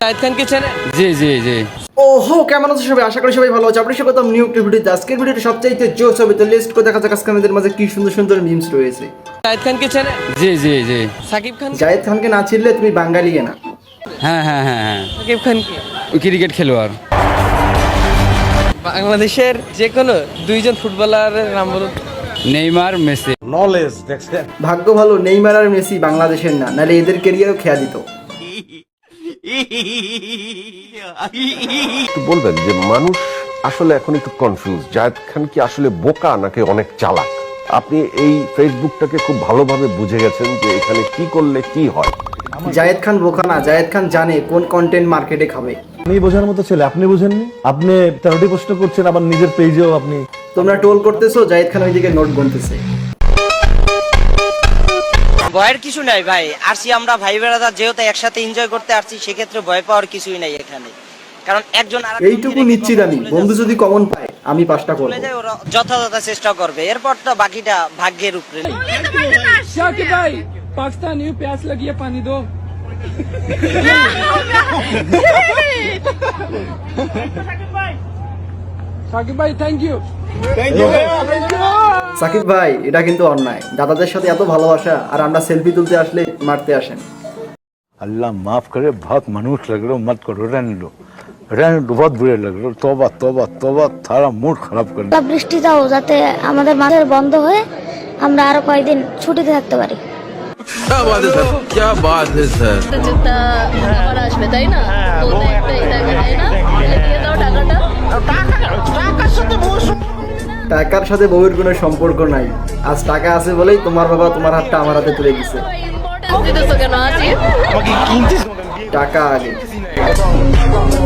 জায়েদ খানকে চেনেন? জি জি জি। ওহো, কেমন আছো সবাই? আশা করি সবাই ভালো আছে। আপনি স্বাগতম নিউ একটি ভিডিওতে। আজকের ভিডিওটা সবচাইতে জোস হবে, তো লিস্ট করে দেখা যাক আজকে আমাদের মাঝে কি সুন্দর সুন্দর মিমস রয়েছে। জায়েদ খানকে চেনেন? জি জি জি। সাকিব খান? জায়েদ খানকে না চিনলে তুমি বাঙালি না। হ্যাঁ হ্যাঁ হ্যাঁ হ্যাঁ, সাকিব খান কি ওই ক্রিকেট খেলোয়াড়। বাংলাদেশের যে কোনো দুইজন ফুটবলারের নাম বলুন। Neymar, Messi. নলেজ দেখছেন। ভাগ্য ভালো নেইমার আর মেসি বাংলাদেশের না, নাহলে এদের ক্যারিয়ারও খেয়া দিত। একটু বলবেন যে মানুষ আসলে এখন একটু কনফিউজ, জায়েদ খান কি আসলে বোকা নাকি অনেক চালাক? আপনি এই ফেসবুকটাকে খুব ভালোভাবে বুঝে গেছেন যে এখানে কি করলে কি হয়। জায়েদ খান বোকা না, জায়েদ খান জানে কোন কন্টেন্ট মার্কেটে খাবে। আপনি বোঝার মতো ছেলে, আপনি বুঝেননি। আপনি 13টি প্রশ্ন করছেন, আবার নিজের পেজেও আপনি তোমরা টোল করতেছো, জায়েদ খান ওইদিকে নোট গুনতেছে। ভয়ের কিছু নাই ভাই, আসছি আমরা ভাই বেড়াদার, যেহেতু একসাথে এনজয় করতে আসছি, সেক্ষেত্রে ভয় পাওয়ার কিছুই নাই এখানে। কারণ একজন এইটুকু নিশ্চিত আমি, বন্ধু যদি কমন পায় আমি পাঁচটা করব। ওরা যথাযথ চেষ্টা করবে, এরপর তো বাকিটা ভাগ্যের উপরে। शाकिब भाई पाकिस्तान यू प्यास लगी है पानी दो। शाकिब भाई थैंक यू। সাকিব ভাই, এটা কিন্তু অন্যায়। দাদাদের সাথে এত ভালোবাসা আর আমরা সেলফি তুলতে আসলে মারতে আসেন। अल्लाह माफ करे, बहुत मनुष्य लग रहे हो, मत करो, रहने दो, बहुत बुरे लग रहे हो। तौबा तौबा तौबा, थारा मूड खराब कर दिया। বৃষ্টি দাও যাতে আমাদের মাঠের বন্ধ হয়ে আমরা আরো কয়েকদিন ছুটিতে থাকতে পারি। জুতা আবার আসবে তাই না? তো একটাই টাকা তাই না? দিয়ে দাও টাকাটা। টাকার সাথে বউয়ের কোনো সম্পর্ক নাই। আজ টাকা আছে বলেই তোমার বাবা তোমার হাতটা আমার হাতে তুলে দিছে। ইম্পর্টেন্স দিতেছো কেন আজকে? টাকা আগে।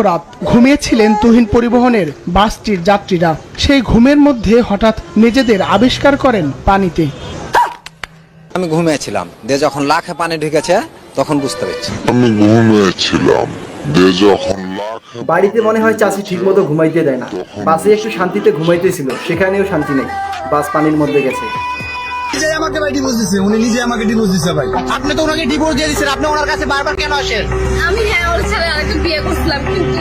রাত ঘুমিয়েছিলেন তুহিন পরিবহনের বাসটির যাত্রীরা। সেই ঘুমের মধ্যে হঠাৎ নিজেদের আবিষ্কার করেন পানিতে। আমি ঘুমিয়েছিলাম, দিয়ে যখন লাখে পানি ঢুকেছে তখন বুঝতে পেরেছি। বাড়িতে মনে হয় চাষি ঠিক মতো ঘুমাইতে দেয় না। বাসে একটু শান্তিতে ঘুমাইতেছিল, সেখানেও শান্তি নেই। বাস পানির মধ্যে গেছে। আমাকে ভাই ডিভোর্স দিছে, উনি নিজে আমাকে ডিভোর্স দিছে ভাই। আপনি তো ওনাকে ডিভোর্স দিয়ে দিয়েছেন, আপনি ওনার কাছে বারবার কেন আসেন? আমি হ্যাঁ ওর ছেলে আরেকটা বিয়ে করছিলাম, কিন্তু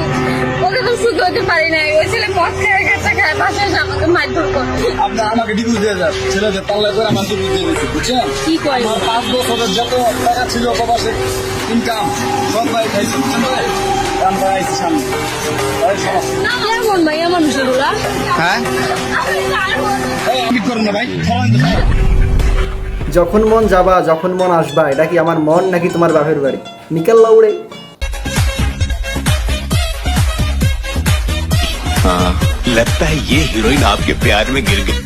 ওকে তো সুখী হতে পারি না। ওই ছেলে মদ খেয়ে গেছে, খায় বাসায় এসে আমাকে মারধর করে। আপনি আমাকে ডিভোর্স দিয়ে যান, ছেলেকে পাল্লা করে আমার ডিভোর্স দিয়ে দিয়েছে, বুঝছেন? কি কয়? আমার 5 বছরের যত টাকা ছিল প্রবাসে ইনকাম সব ভাই খাইছে, বুঝছেন ভাই? কাম ভাই আইছে সামনে ভাই সমস্যা। কেমন মাইয়া মানুষের ওরা? হ্যাঁ কি করুন না ভাই, খাওয়ান তো। যখন মন যাবা, যখন মন আসবা, এটা কি আমার মন নাকি তোমার বাপের বাড়ি? নিকাল লাউড়ে। लगता है ये हीरोइन आपके प्यार में गिर गई।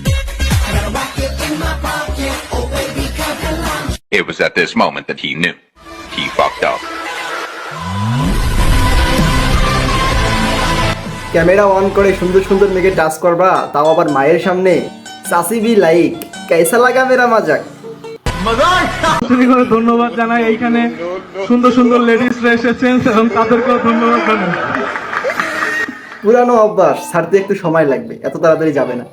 It was at this moment that he knew he fucked up. Camera on করে সুন্দর সুন্দর মেয়েকে টাচ করবা, তাও আবার মায়ের সামনে। সাসি বি লাইক কেসা লাগা মেরা মজাক। ধন্যবাদ জানাই, এইখানে সুন্দর সুন্দর লেডিসরা এসেছেন এবং তাদেরকেও ধন্যবাদ জানাই। পুরানো অভ্যাস ছাড়তে একটু সময় লাগবে, এত তাড়াতাড়ি যাবে না।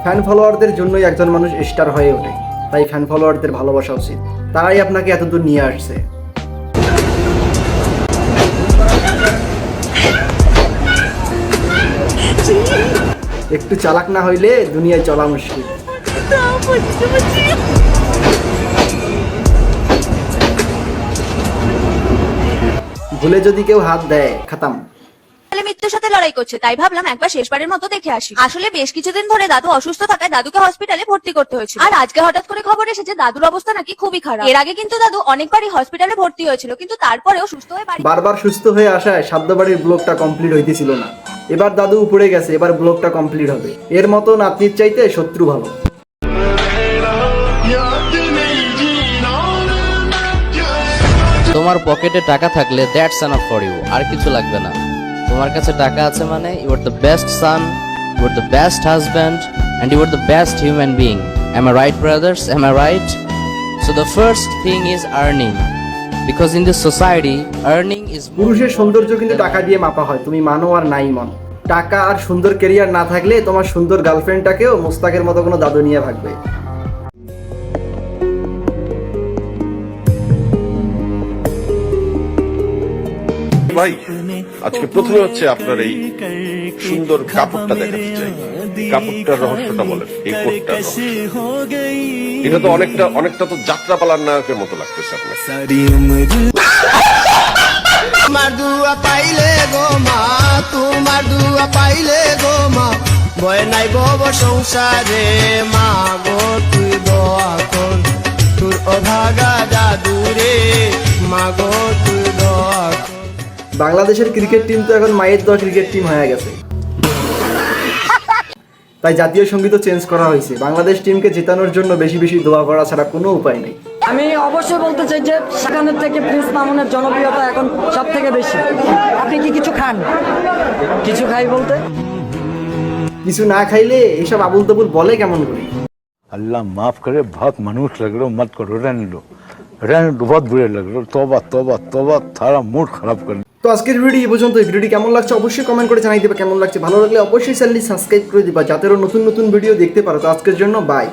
ফ্যান ফলোয়ারদের জন্যই একজন মানুষ স্টার হয়ে ওঠে। তাই ফ্যান ফলোয়ারদের ভালোবাসা উচিত, তারাই আপনাকে এতদূর নিয়ে আসছে। একটু চালাক না হইলে দুনিয়ায় চলা মুশকিল। ভুলে যদি কেউ হাত দেয় খতম। মৃত্যুর সাথে লড়াই করছে, তাই ভাবলাম একবার শেষবারের মতো দেখে আসি। আসলে বেশ কিছুদিন ধরে দাদু অসুস্থ থাকায় দাদুকে হসপিটালে ভর্তি করতে হয়েছিল। আর আজকে হঠাৎ করে খবর এসেছে দাদুর অবস্থা নাকি খুবই খারাপ। এর আগে কিন্তু দাদু অনেকবারই হসপিটালে ভর্তি হয়েছিল, কিন্তু তারপরেও সুস্থ হয়ে বাড়ি। বারবার সুস্থ হয়ে আসায় সাদ্যবাড়ির ব্লগটা কমপ্লিট হইতেছিল না। এবার দাদু উপরে গেছে, এবার ব্লগটা কমপ্লিট হবে। এর মতো নাতনির চাইতে শত্রু ভালো। তোমার পকেটে টাকা থাকলে দ্যাটস এনাফ ফর ইউ, আর কিছু লাগবে না। তোমার কাছে টাকা আছে মানে you are the best son, you are the best husband and you are the best human being. Am I right, brothers? Am I right? So the first thing is earning. Because in this society, earning is more. পুরুষের সৌন্দর্য কিন্তু টাকা দিয়ে মাপা হয়, তুমি মানো আর নাই মন। টাকা আর সুন্দর ক্যারিয়ার না থাকলে তোমার সুন্দর গার্লফ্রেন্ডটাকেও মোস্তাকের মতো কোনো দাদু নিয়ে ভাগবে। ভাই আজকে প্রথমে হচ্ছে আপনার এই সুন্দর কাপড়টা দেখাতে চাই। কাপড়টার রহস্যটা বলেন, এই কোটটার রহস্য। এটা তো অনেকটা তো যাত্রাপালার নায়কের মতো লাগতেছে আপনার। তোমার দুয়া পাইলে গো মা, তোমার দুয়া পাইলে গো মা, ভয় নাই বব সংসারে মা গো, তুই দোয়া কর তোর অভাগা দাদুরে মা গো, তুই দোয়া কর। বাংলাদেশের ক্রিকেট টিম তো এখন মায়ের দোয়া ক্রিকেট টিম হয়ে গেছে, তাই জাতীয় সঙ্গীতও চেঞ্জ করা হয়েছে। বাংলাদেশ টিমকে জেতানোর জন্য বেশি বেশি দোয়া করা ছাড়া কোনো উপায় নেই। আমি অবশ্যই বলতে চাই যে সেখানের থেকে প্রিন্স মামুনের জনপ্রিয়তা এখন সব থেকে বেশি। আপনি কি কিছু খান? কিছু খাই বলতে কিছু না খাইলে এইসব আবুল তাবুল বলে কেমন করে? अल्लाह माफ करे, बहुत मनुष्य लग रहे हो, मत करो, रहने दो, बहुत बुरे लग रहे हो। तौबा तौबा तौबा, थारा मूड खराब कर। তো আজকের ভিডিও এই পর্যন্ত। ভিডিওটি কেমন লাগছে অবশ্যই কমেন্ট করে জানাই দিবা কেমন লাগছে। ভালো লাগলে অবশ্যই চ্যানেলটি সাবস্ক্রাইব করে দিবা যাতে আরো নতুন নতুন ভিডিও দেখতে পারো। তো আজকের জন্য বাই।